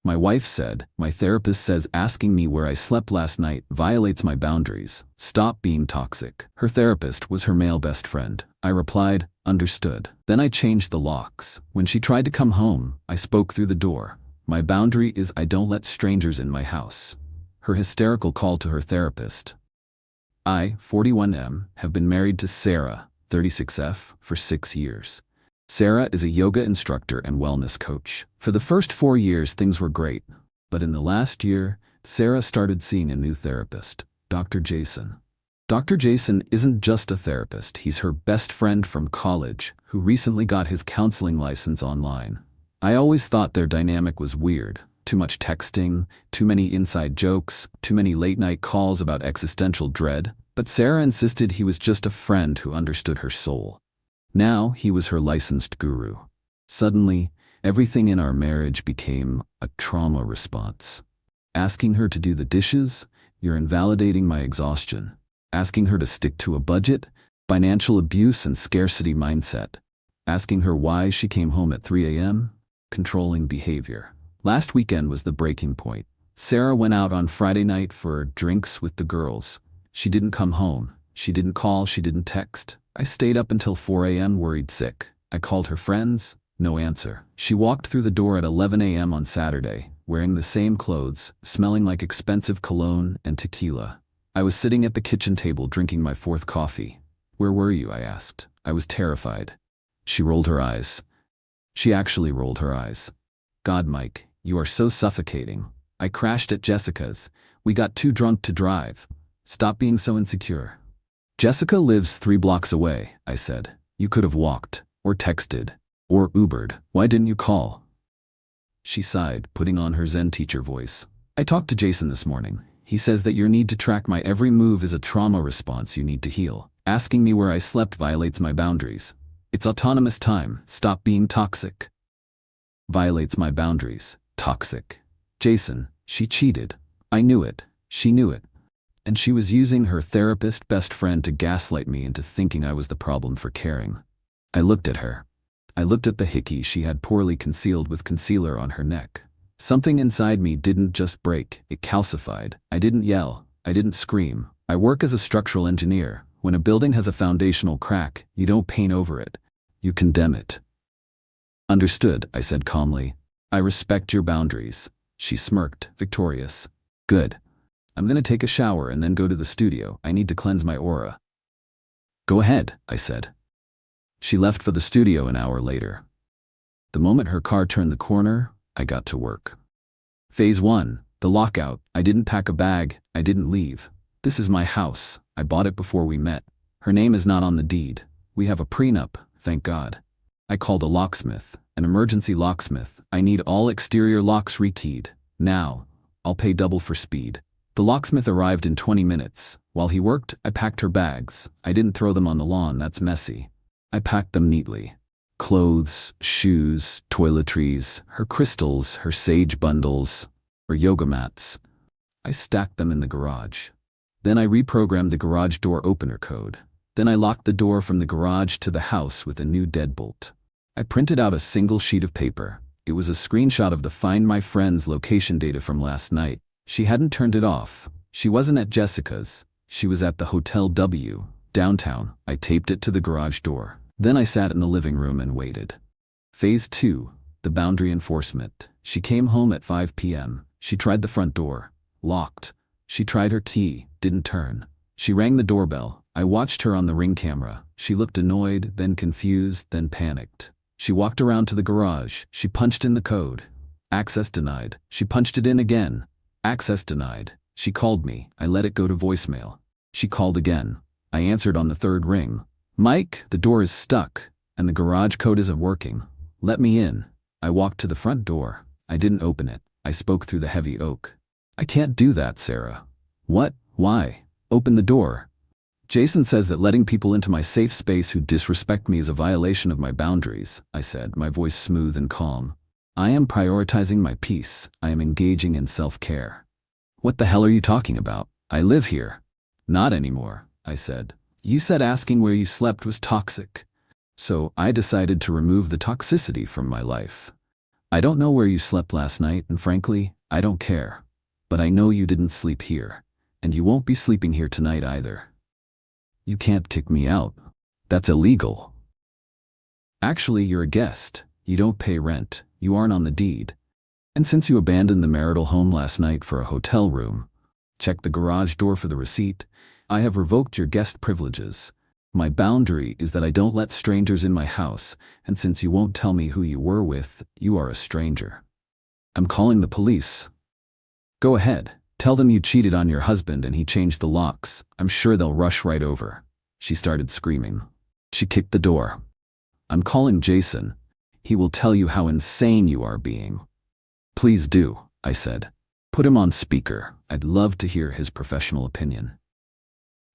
My wife said, "My therapist says asking me where I slept last night violates my boundaries. Stop being toxic." Her therapist was her male best friend. I replied, "Understood." Then I changed the locks. When she tried to come home, I spoke through the door. "My boundary is I don't let strangers in my house." Her hysterical call to her therapist. I, 41M, have been married to Sarah, 36F, for 6 years. Sarah is a yoga instructor and wellness coach. For the first 4 years, things were great. But in the last year, Sarah started seeing a new therapist, Dr. Jason. Dr. Jason isn't just a therapist, he's her best friend from college, who recently got his counseling license online. I always thought their dynamic was weird. Too much texting, too many inside jokes, too many late-night calls about existential dread. But Sarah insisted he was just a friend who understood her soul. Now he was her licensed guru. Suddenly, everything in our marriage became a trauma response. Asking her to do the dishes, you're invalidating my exhaustion. Asking her to stick to a budget, financial abuse and scarcity mindset. Asking her why she came home at 3 a.m., controlling behavior. Last weekend was the breaking point. Sarah went out on Friday night for drinks with the girls. She didn't come home. She didn't call, she didn't text. I stayed up until 4 a.m. worried sick. I called her friends, no answer. She walked through the door at 11 a.m. on Saturday, wearing the same clothes, smelling like expensive cologne and tequila. I was sitting at the kitchen table drinking my 4th coffee. "Where were you?" I asked. I was terrified. She rolled her eyes. She actually rolled her eyes. "God, Mike, you are so suffocating. I crashed at Jessica's. We got too drunk to drive. Stop being so insecure." "Jessica lives 3 blocks away," I said. "You could have walked, or texted, or Ubered. Why didn't you call?" She sighed, putting on her Zen teacher voice. "I talked to Jason this morning. He says that your need to track my every move is a trauma response you need to heal. Asking me where I slept violates my boundaries. It's autonomous time. Stop being toxic." Violates my boundaries. Toxic. Jason, she cheated. I knew it. She knew it. And she was using her therapist best friend to gaslight me into thinking I was the problem for caring. I looked at her. I looked at the hickey she had poorly concealed with concealer on her neck. Something inside me didn't just break, it calcified. I didn't yell. I didn't scream. I work as a structural engineer. When a building has a foundational crack, you don't paint over it. You condemn it. "Understood," I said calmly. "I respect your boundaries." She smirked, victorious. "Good. I'm gonna take a shower and then go to the studio. I need to cleanse my aura." "Go ahead," I said. She left for the studio an hour later. The moment her car turned the corner, I got to work. Phase 1, the lockout. I didn't pack a bag. I didn't leave. This is my house. I bought it before we met. Her name is not on the deed. We have a prenup, thank God. I called a locksmith, an emergency locksmith. "I need all exterior locks rekeyed. Now. I'll pay double for speed." The locksmith arrived in 20 minutes. While he worked, I packed her bags. I didn't throw them on the lawn, that's messy. I packed them neatly. Clothes, shoes, toiletries, her crystals, her sage bundles, her yoga mats. I stacked them in the garage. Then I reprogrammed the garage door opener code. Then I locked the door from the garage to the house with a new deadbolt. I printed out a single sheet of paper. It was a screenshot of the Find My Friend's location data from last night. She hadn't turned it off. She wasn't at Jessica's. She was at the Hotel W, downtown. I taped it to the garage door. Then I sat in the living room and waited. Phase 2, the boundary enforcement. She came home at 5 p.m. She tried the front door. Locked. She tried her key. Didn't turn. She rang the doorbell. I watched her on the Ring camera. She looked annoyed, then confused, then panicked. She walked around to the garage. She punched in the code. Access denied. She punched it in again. Access denied. She called me. I let it go to voicemail. She called again. I answered on the 3rd ring. "Mike, the door is stuck, and the garage code isn't working. Let me in." I walked to the front door. I didn't open it. I spoke through the heavy oak. "I can't do that, Sarah." "What? Why?" "Open the door." "Jason says that letting people into my safe space who disrespect me is a violation of my boundaries," I said, my voice smooth and calm. "I am prioritizing my peace. I am engaging in self-care." "What the hell are you talking about? I live here." "Not anymore," I said. "You said asking where you slept was toxic. So I decided to remove the toxicity from my life. I don't know where you slept last night, and frankly, I don't care. But I know you didn't sleep here, and you won't be sleeping here tonight either. You can't kick me out. That's illegal. Actually, you're a guest. You don't pay rent. You aren't on the deed. And since you abandoned the marital home last night for a hotel room, check the garage door for the receipt. I have revoked your guest privileges. My boundary is that I don't let strangers in my house, and since you won't tell me who you were with, you are a stranger. I'm calling the police. Go ahead. Tell them you cheated on your husband and he changed the locks. I'm sure they'll rush right over. She started screaming. She kicked the door. I'm calling Jason. He will tell you how insane you are being. Please do, I said. Put him on speaker. I'd love to hear his professional opinion.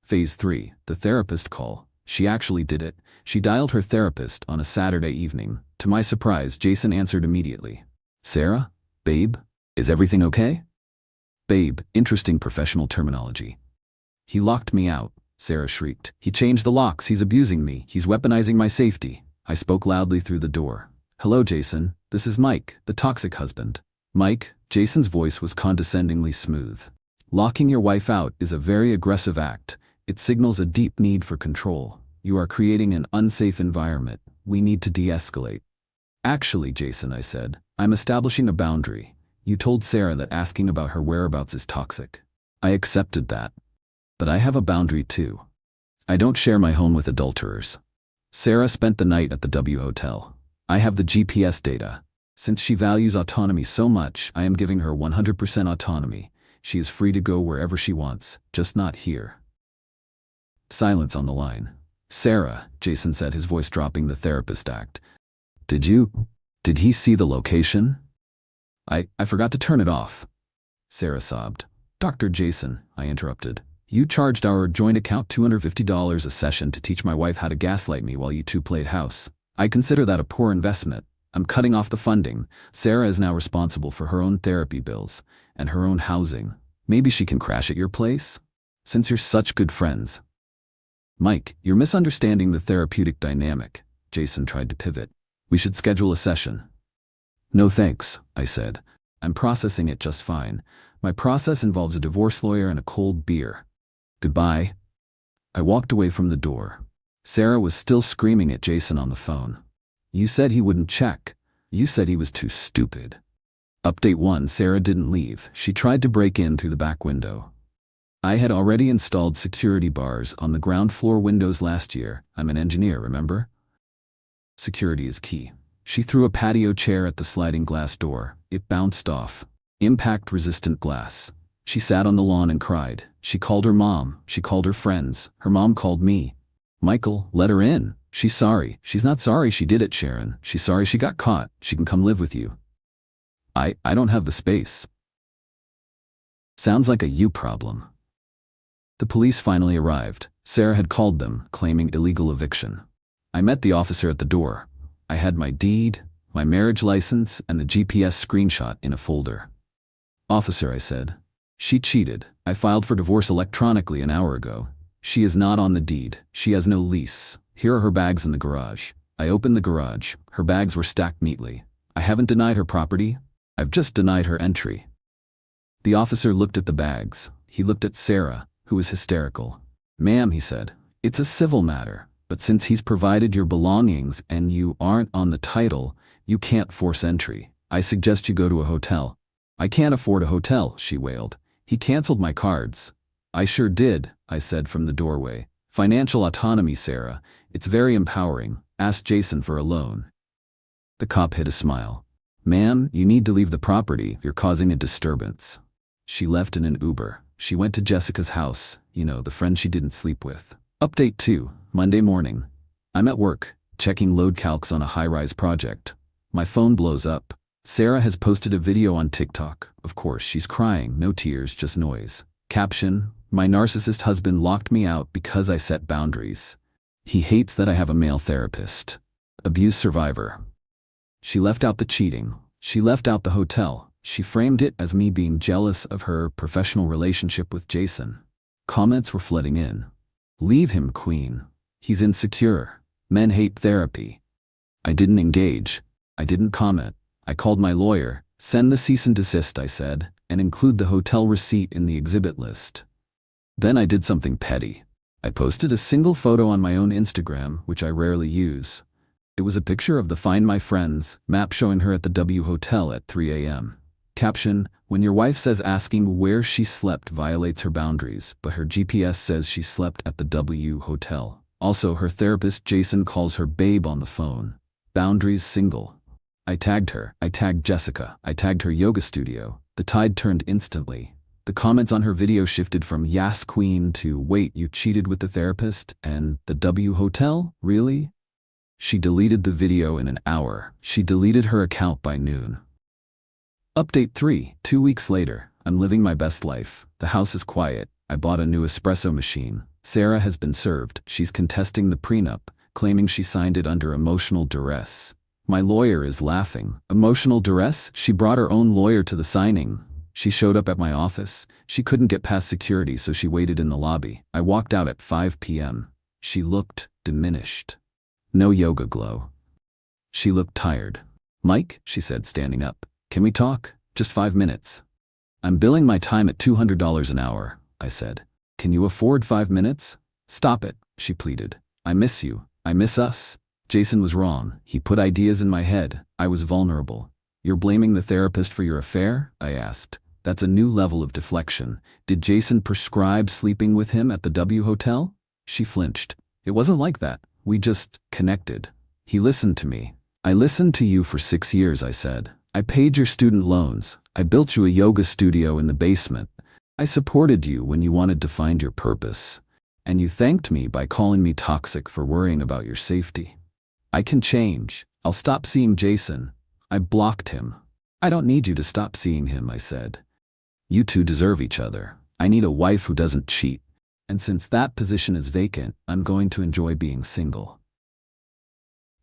Phase 3, the therapist call. She actually did it. She dialed her therapist on a Saturday evening. To my surprise, Jason answered immediately. Sarah? Babe? Is everything okay? Babe, interesting professional terminology. He locked me out, Sarah shrieked. He changed the locks. He's abusing me. He's weaponizing my safety. I spoke loudly through the door. Hello, Jason. This is Mike, the toxic husband. Mike, Jason's voice was condescendingly smooth. Locking your wife out is a very aggressive act. It signals a deep need for control. You are creating an unsafe environment. We need to de-escalate. Actually, Jason, I said, I'm establishing a boundary. You told Sarah that asking about her whereabouts is toxic. I accepted that. But I have a boundary too. I don't share my home with adulterers. Sarah spent the night at the W Hotel. I have the GPS data. Since she values autonomy so much, I am giving her 100% autonomy. She is free to go wherever she wants, just not here. Silence on the line. Sarah, Jason said, his voice dropping the therapist act. Did he see the location? I forgot to turn it off. Sarah sobbed. Dr. Jason, I interrupted. You charged our joint account $250 a session to teach my wife how to gaslight me while you two played house. I consider that a poor investment. I'm cutting off the funding. Sarah is now responsible for her own therapy bills and her own housing. Maybe she can crash at your place? Since you're such good friends. Mike, you're misunderstanding the therapeutic dynamic. Jason tried to pivot. We should schedule a session. No thanks, I said. I'm processing it just fine. My process involves a divorce lawyer and a cold beer. Goodbye. I walked away from the door. Sarah was still screaming at Jason on the phone. You said he wouldn't check. You said he was too stupid. Update 1, Sarah didn't leave. She tried to break in through the back window. I had already installed security bars on the ground floor windows last year. I'm an engineer, remember? Security is key. She threw a patio chair at the sliding glass door. It bounced off. Impact-resistant glass. She sat on the lawn and cried. She called her mom. She called her friends. Her mom called me. Michael, let her in. She's sorry. She's not sorry she did it, Sharon. She's sorry she got caught. She can come live with you. I don't have the space. Sounds like a you problem. The police finally arrived. Sarah had called them, claiming illegal eviction. I met the officer at the door. I had my deed, my marriage license, and the GPS screenshot in a folder. Officer, I said. She cheated. I filed for divorce electronically an hour ago. She is not on the deed. She has no lease. Here are her bags in the garage. I opened the garage. Her bags were stacked neatly. I haven't denied her property. I've just denied her entry. The officer looked at the bags. He looked at Sarah, who was hysterical. Ma'am, he said, it's a civil matter, but since he's provided your belongings and you aren't on the title, you can't force entry. I suggest you go to a hotel. I can't afford a hotel, she wailed. He canceled my cards. I sure did, I said from the doorway. Financial autonomy, Sarah. It's very empowering. Ask Jason for a loan. The cop hid a smile. Ma'am, you need to leave the property. You're causing a disturbance. She left in an Uber. She went to Jessica's house, the friend she didn't sleep with. Update 2, Monday morning. I'm at work, checking load calcs on a high-rise project. My phone blows up. Sarah has posted a video on TikTok. Of course, she's crying, no tears, just noise. Caption, my narcissist husband locked me out because I set boundaries. He hates that I have a male therapist. Abuse survivor. She left out the cheating. She left out the hotel. She framed it as me being jealous of her professional relationship with Jason. Comments were flooding in. Leave him, queen. He's insecure. Men hate therapy. I didn't engage. I didn't comment. I called my lawyer. Send the cease and desist, I said, and include the hotel receipt in the exhibit list. Then I did something petty. I posted a single photo on my own Instagram, which I rarely use. It was a picture of the Find My Friends map showing her at the W Hotel at 3 a.m. Caption: when your wife says asking where she slept violates her boundaries, but her GPS says she slept at the W Hotel. Also, her therapist Jason calls her babe on the phone. Boundaries single. I tagged her. I tagged Jessica. I tagged her yoga studio. The tide turned instantly. The comments on her video shifted from "Yas Queen" to "Wait, you cheated with the therapist?" and "The W Hotel? Really?" She deleted the video in an hour. She deleted her account by noon. Update 3. 2 weeks later. I'm living my best life. The house is quiet. I bought a new espresso machine. Sarah has been served. She's contesting the prenup, claiming she signed it under emotional duress. My lawyer is laughing. Emotional duress? She brought her own lawyer to the signing. She showed up at my office. She couldn't get past security, so she waited in the lobby. I walked out at 5 p.m. She looked diminished. No yoga glow. She looked tired. "Mike," she said, standing up. "Can we talk? Just 5 minutes." "I'm billing my time at $200 an hour," I said. "Can you afford 5 minutes?" "Stop it," she pleaded. "I miss you. I miss us." Jason was wrong. He put ideas in my head. I was vulnerable. "You're blaming the therapist for your affair?" I asked. That's a new level of deflection. "Did Jason prescribe sleeping with him at the W Hotel?" She flinched. "It wasn't like that. We just connected. He listened to me." "I listened to you for 6 years," I said. "I paid your student loans. I built you a yoga studio in the basement. I supported you when you wanted to find your purpose. And you thanked me by calling me toxic for worrying about your safety. I can change. I'll stop seeing Jason." I blocked him. "I don't need you to stop seeing him," I said. "You two deserve each other. I need a wife who doesn't cheat. And since that position is vacant, I'm going to enjoy being single."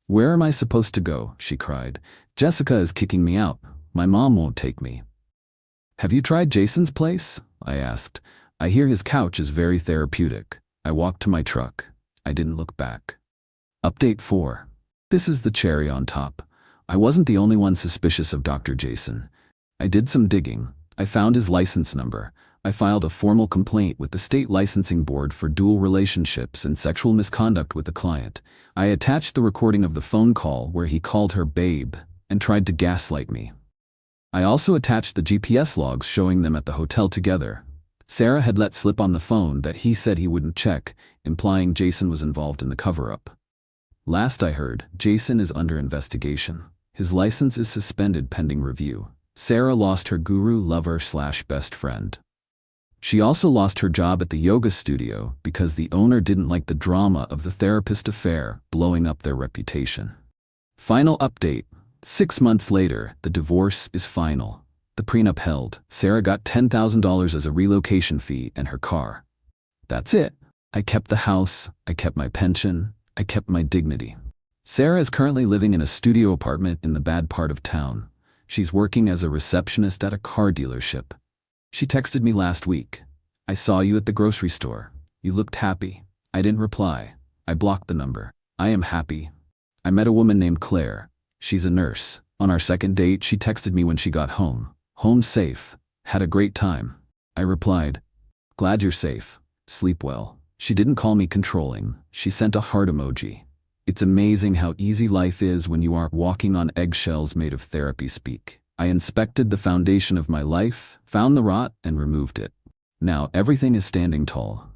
"Where am I supposed to go?" she cried. "Jessica is kicking me out. My mom won't take me." "Have you tried Jason's place?" I asked. "I hear his couch is very therapeutic." I walked to my truck. I didn't look back. Update 4. This is the cherry on top. I wasn't the only one suspicious of Dr. Jason. I did some digging. I found his license number. I filed a formal complaint with the state licensing board for dual relationships and sexual misconduct with the client. I attached the recording of the phone call where he called her babe and tried to gaslight me. I also attached the GPS logs showing them at the hotel together. Sarah had let slip on the phone that he said he wouldn't check, implying Jason was involved in the cover-up. Last I heard, Jason is under investigation. His license is suspended pending review. Sarah lost her guru lover/best friend. She also lost her job at the yoga studio because the owner didn't like the drama of the therapist affair blowing up their reputation. Final update. 6 months later, the divorce is final. The prenup held. Sarah got $10,000 as a relocation fee and her car. That's it. I kept the house. I kept my pension. I kept my dignity. Sarah is currently living in a studio apartment in the bad part of town. She's working as a receptionist at a car dealership. She texted me last week. "I saw you at the grocery store. You looked happy." I didn't reply. I blocked the number. I am happy. I met a woman named Claire. She's a nurse. On our second date, she texted me when she got home. "Home safe. Had a great time." I replied, "Glad you're safe. Sleep well." She didn't call me controlling. She sent a heart emoji. It's amazing how easy life is when you aren't walking on eggshells made of therapy speak. I inspected the foundation of my life, found the rot, and removed it. Now everything is standing tall.